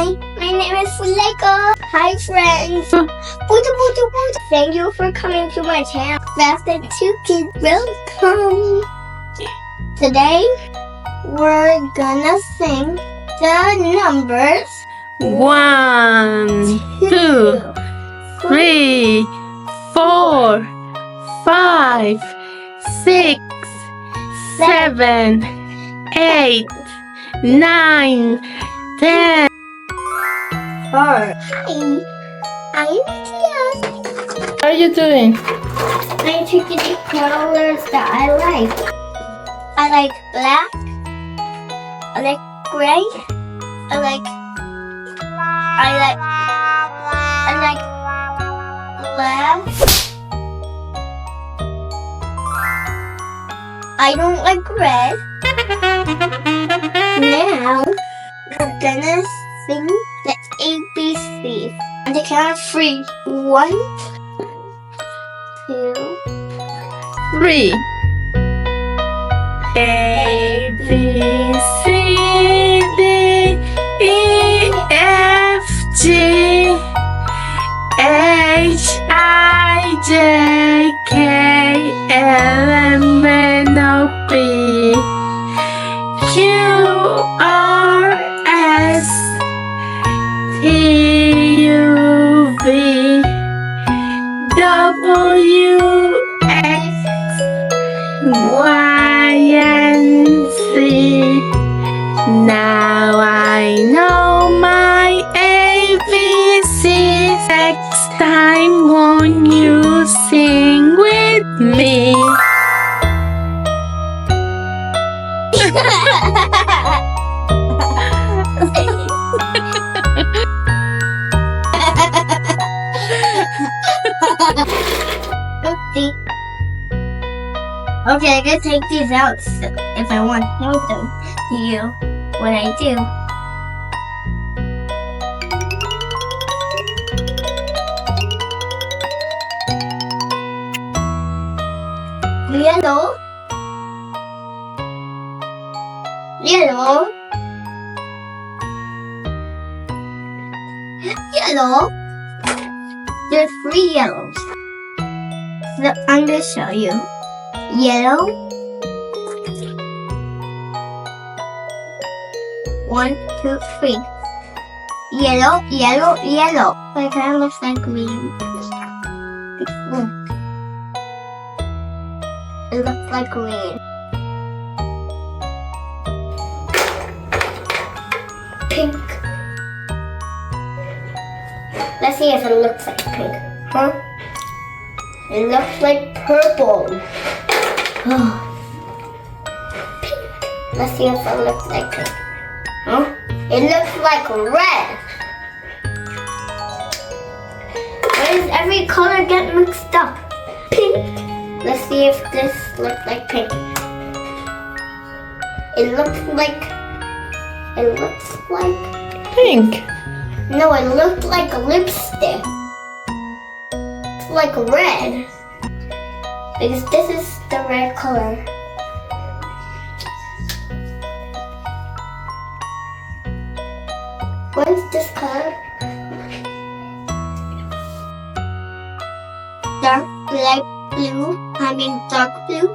Hi, my name is Lego. Hi, friends. Thank you for coming to my channel. Fast and Two Kids, welcome. Today, we're gonna sing the numbers 1, 2, 3, 4, 5, 6, 7, 8, 9, 10. Hi, I'm Tia. What are you doing? I'm picking the colors that I like. I like black. I like gray. I like black. I don't like red. Now we're gonna sing the ABCs. On the count of 3. 1, 2, 3. A, B, C, D, E, F, G, H, I, J, K, L, M, N, O, P, Q, R, S, T, U, V, W, X, Y, and Z. Now I know my ABCs. Next time, won't you sing with me? Oopsie. Okay, I gotta take these out if I want to show them to you when I do. Yellow. Yellow. Yellow. There's 3 yellows. So I'm gonna show you. Yellow. 1, 2, 3. Yellow, yellow, yellow. But it kind of looks like green. Look. It looks like green. Pink. Let's see if it looks like pink. Huh? It looks like purple. Pink. Let's see if it looks like pink. Huh? It looks like red. Why does every color get mixed up? Pink. Let's see if this looks like pink. It looks like Pink. no, it looked like lipstick. It's like red. Because this is the red color. What is this color? Dark light blue. I mean dark blue.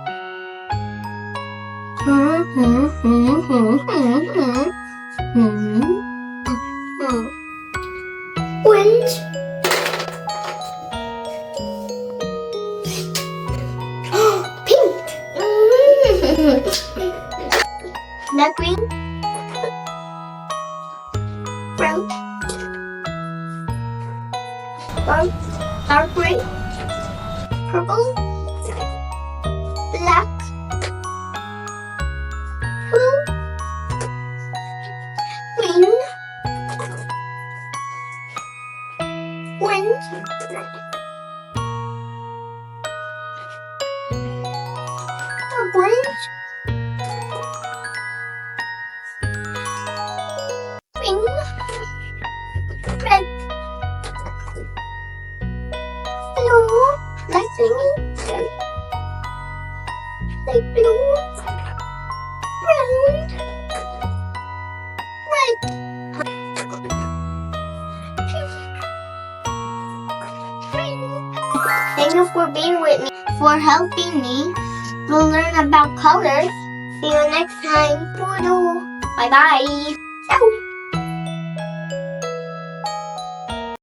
Orange. Pink. Dark green. Brown. Dark green. Purple. Black. Blue. Green. Orange. Orange. Green. Red. Blue. Light blue. Light blue. Brown. Red. Thank you for being with me, for helping me to learn about colors. See you next time. Poodle. Bye bye. Ciao.